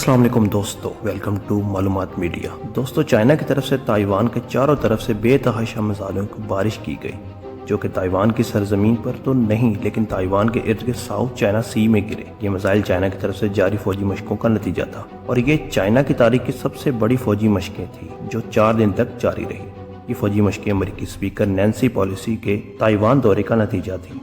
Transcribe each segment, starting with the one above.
السلام علیکم دوستو، ویلکم ٹو معلومات میڈیا۔ دوستو، چائنا کی طرف سے تائیوان کے چاروں طرف سے بے تحاشا میزائلوں کی بارش کی گئی، جو کہ تائیوان کی سرزمین پر تو نہیں لیکن تائیوان کے ارد گرد ساؤتھ چائنا سی میں گرے۔ یہ میزائل چائنا کی طرف سے جاری فوجی مشقوں کا نتیجہ تھا، اور یہ چائنا کی تاریخ کی سب سے بڑی فوجی مشقیں تھیں جو 4 دن تک جاری رہی۔ یہ فوجی مشقیں امریکی اسپیکر نینسی پیلوسی کے تائیوان دورے کا نتیجہ تھی۔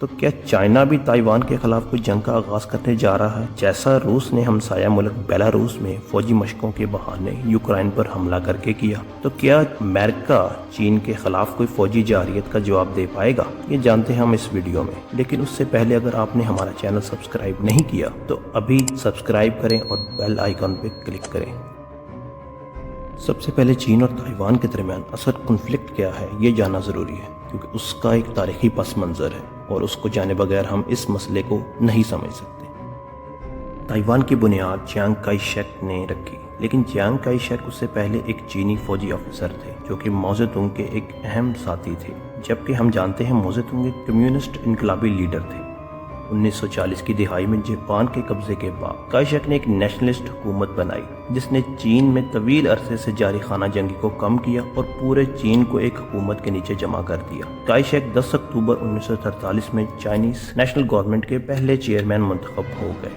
تو کیا چائنا بھی تائیوان کے خلاف کوئی جنگ کا آغاز کرنے جا رہا ہے؟ جیسا روس نے ہمسایہ ملک بیلاروس میں فوجی مشقوں کے بہانے یوکرائن پر حملہ کر کے کیا، تو کیا امریکہ چین کے خلاف کوئی فوجی جارحیت کا جواب دے پائے گا؟ یہ جانتے ہیں ہم اس ویڈیو میں، لیکن اس سے پہلے اگر آپ نے ہمارا چینل سبسکرائب نہیں کیا تو ابھی سبسکرائب کریں اور بیل آئیکن پہ کلک کریں۔ سب سے پہلے چین اور تائیوان کے درمیان اصل کنفلکٹ کیا ہے یہ جاننا ضروری ہے، کیونکہ اس کا ایک تاریخی پس منظر ہے اور اس کو جانے بغیر ہم اس مسئلے کو نہیں سمجھ سکتے۔ تائیوان کی بنیاد چیانگ کائی شیک نے رکھی، لیکن چیانگ کائی شیک اس سے پہلے ایک چینی فوجی افسر تھے جو کہ ماؤ زیڈونگ کے ایک اہم ساتھی تھے، جبکہ ہم جانتے ہیں ماؤ زیڈونگ ایک کمیونسٹ انقلابی لیڈر تھے۔ 1940 کی دہائی میں جاپان کے قبضے کے بعد کائی شیک نے ایک نیشنلسٹ حکومت بنائی جس نے چین میں طویل عرصے سے جاری خانہ جنگی کو کم کیا اور پورے چین کو ایک حکومت کے نیچے جمع کر دیا۔ کائی شیک 10 اکتوبر 1943 میں چائنیز نیشنل گورنمنٹ کے پہلے چیئرمین منتخب ہو گئے۔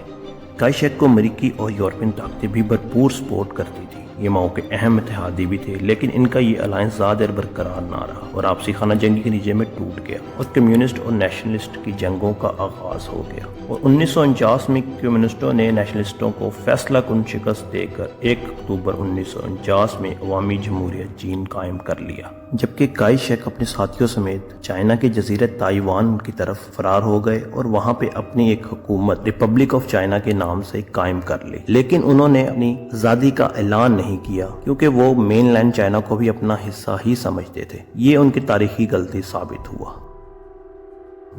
کائی شیک کو امریکی اور یورپین طاقتیں بھی بھرپور سپورٹ کرتی تھی۔ یہ ماؤ کے اہم اتحادی بھی تھے، لیکن ان کا یہ الائنس زیادہ دیر برقرار نہ رہا اور آپسی خانہ جنگی کے نتیجے میں ٹوٹ گیا اور کمیونسٹ اور نیشنلسٹ کی جنگوں کا آغاز ہو گیا، اور 1949 میں کمیونسٹوں نے نیشنلسٹوں کو فیصلہ کن شکست دے کر 1 اکتوبر 1949 میں عوامی جمہوریہ چین قائم کر لیا، جبکہ کائی شیک اپنے ساتھیوں سمیت چائنا کے جزیرے تائیوان کی طرف فرار ہو گئے اور وہاں پہ اپنی ایک حکومت ریپبلک آف چائنا کے نام سے قائم کر لی۔ لیکن انہوں نے اپنی آزادی کا اعلان نہیں کیا، کیونکہ وہ مین لینڈ چائنا کو بھی اپنا حصہ ہی سمجھتے تھے۔ یہ ان کی تاریخی غلطی ثابت ہوا۔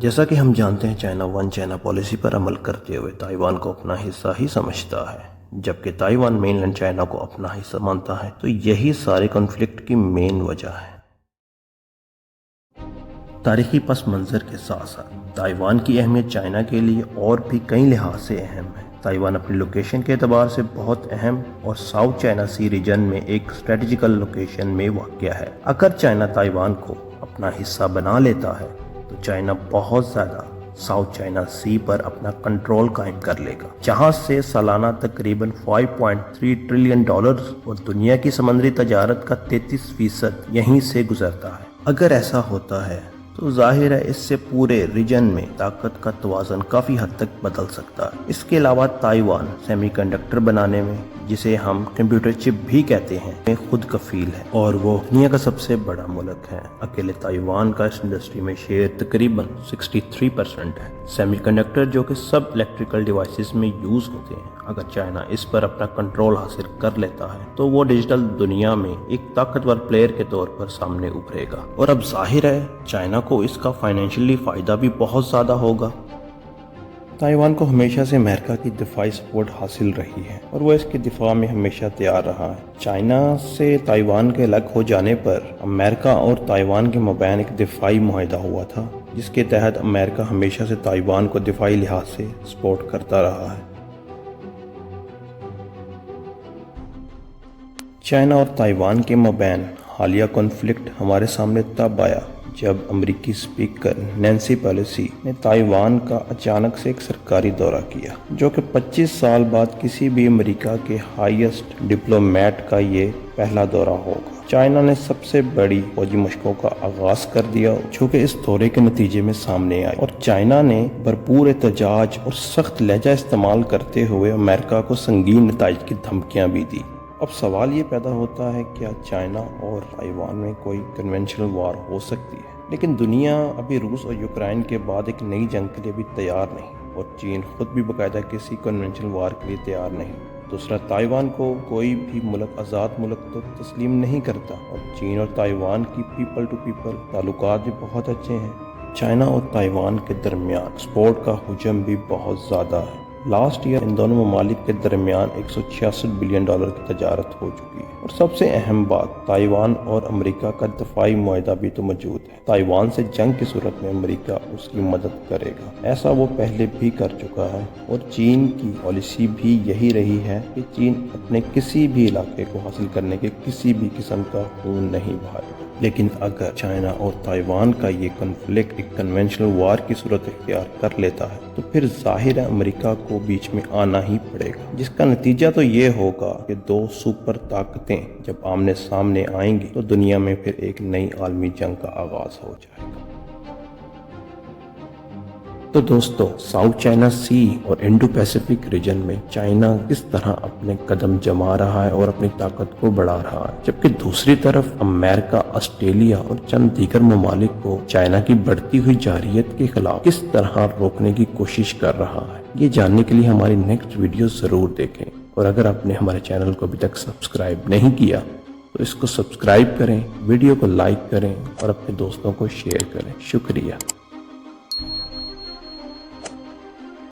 جیسا کہ ہم جانتے ہیں، چائنا ون چائنا پالیسی پر عمل کرتے ہوئے تائیوان کو اپنا حصہ ہی سمجھتا ہے، جبکہ تائیوان مین لینڈ چائنا کو اپنا حصہ مانتا ہے۔ تو یہی سارے کنفلکٹ کی مین وجہ ہے۔ تاریخی پس منظر کے ساتھ ساتھ تائیوان کی اہمیت چائنا کے لیے اور بھی کئی لحاظ سے اہم ہے۔ تائیوان اپنی لوکیشن کے اعتبار سے بہت اہم اور ساؤتھ چائنا سی ریجن میں ایک اسٹریٹجیکل لوکیشن میں واقع ہے۔ اگر چائنا تائیوان کو اپنا حصہ بنا لیتا ہے تو چائنا بہت زیادہ ساؤتھ چائنا سی پر اپنا کنٹرول قائم کر لے گا، جہاں سے سالانہ تقریباً 5.3 ٹریلین ڈالرز اور دنیا کی سمندری تجارت کا 33% یہیں سے گزرتا ہے۔ اگر ایسا ہوتا ہے تو ظاہر ہے اس سے پورے ریجن میں طاقت کا توازن کافی حد تک بدل سکتا ہے۔ اس کے علاوہ تائیوان سیمی کنڈکٹر بنانے میں، جسے ہم کمپیوٹر چپ بھی کہتے ہیں، میں خود کفیل ہے اور وہ دنیا کا سب سے بڑا ملک ہے۔ اکیلے تائیوان کا اس انڈسٹری میں شیئر تقریباً 63% ہے۔ سیمی کنڈکٹر جو کہ سب الیکٹریکل ڈیوائسز میں یوز ہوتے ہیں، اگر چائنا اس پر اپنا کنٹرول حاصل کر لیتا ہے تو وہ ڈیجیٹل دنیا میں ایک طاقتور پلیئر کے طور پر سامنے ابھرے گا، اور اب ظاہر ہے چائنا کو اس کا فائنینشلی فائدہ بھی بہت زیادہ ہوگا۔ تائیوان کو ہمیشہ سے امریکہ کی دفاعی سپورٹ حاصل رہی ہے اور وہ اس کے دفاع میں ہمیشہ تیار رہا ہے۔ چائنا سے تائیوان کے الگ ہو جانے پر امریکہ اور تائیوان کے مابین ایک دفاعی معاہدہ ہوا تھا، جس کے تحت امریکہ ہمیشہ سے تائیوان کو دفاعی لحاظ سے سپورٹ کرتا رہا ہے۔ چائنا اور تائیوان کے مابین حالیہ کنفلکٹ ہمارے سامنے تب آیا جب امریکی اسپیکر نینسی پیلوسی نے تائیوان کا اچانک سے ایک سرکاری دورہ کیا، جو کہ 25 سال بعد کسی بھی امریکہ کے ہائیسٹ ڈپلومیٹ کا یہ پہلا دورہ ہوگا۔ چائنا نے سب سے بڑی فوجی مشقوں کا آغاز کر دیا، جو کہ اس دورے کے نتیجے میں سامنے آئی، اور چائنا نے بھرپور احتجاج اور سخت لہجہ استعمال کرتے ہوئے امریکہ کو سنگین نتائج کی دھمکیاں بھی دی۔ اب سوال یہ پیدا ہوتا ہے، کیا چائنا اور تائیوان میں کوئی کنونشنل وار ہو سکتی ہے؟ لیکن دنیا ابھی روس اور یوکرائن کے بعد ایک نئی جنگ کے لیے بھی تیار نہیں، اور چین خود بھی باقاعدہ کسی کنونشنل وار کے لیے تیار نہیں۔ دوسرا، تائیوان کو کوئی بھی ملک آزاد ملک تو تسلیم نہیں کرتا، اور چین اور تائیوان کی پیپل ٹو پیپل تعلقات بھی بہت اچھے ہیں۔ چائنا اور تائیوان کے درمیان سپورٹ کا حجم بھی بہت زیادہ ہے۔ لاسٹ ایئر ان دونوں ممالک کے درمیان $166 بلین کی تجارت ہو چکی ہے۔ اور سب سے اہم بات، تائیوان اور امریکہ کا دفاعی معاہدہ بھی تو موجود ہے۔ تائیوان سے جنگ کی صورت میں امریکہ اس کی مدد کرے گا، ایسا وہ پہلے بھی کر چکا ہے۔ اور چین کی پالیسی بھی یہی رہی ہے کہ چین اپنے کسی بھی علاقے کو حاصل کرنے کے کسی بھی قسم کا خون نہیں بہائے گا۔ لیکن اگر چائنا اور تائیوان کا یہ کنفلکٹ ایک کنونشنل وار کی صورت اختیار کر لیتا ہے تو پھر ظاہر ہے امریکہ کو بیچ میں آنا ہی پڑے گا، جس کا نتیجہ تو یہ ہوگا کہ دو سپر طاقتیں جب آمنے سامنے آئیں گی تو دنیا میں پھر ایک نئی عالمی جنگ کا آغاز ہو جائے گا۔ تو دوستو، ساؤتھ چائنا سی اور انڈو پیسیفک ریجن میں چائنا کس طرح اپنے قدم جما رہا ہے اور اپنی طاقت کو بڑھا رہا ہے، جبکہ دوسری طرف امریکہ، آسٹریلیا اور چند دیگر ممالک کو چائنا کی بڑھتی ہوئی جارحیت کے خلاف کس طرح روکنے کی کوشش کر رہا ہے۔ یہ جاننے کے لیے ہماری نیکسٹ ویڈیو ضرور دیکھیں، اور اگر آپ نے ہمارے چینل کو ابھی تک سبسکرائب نہیں کیا تو اس کو سبسکرائب کریں، ویڈیو کو لائک کریں اور اپنے دوستوں کو شیئر کریں۔ شکریہ۔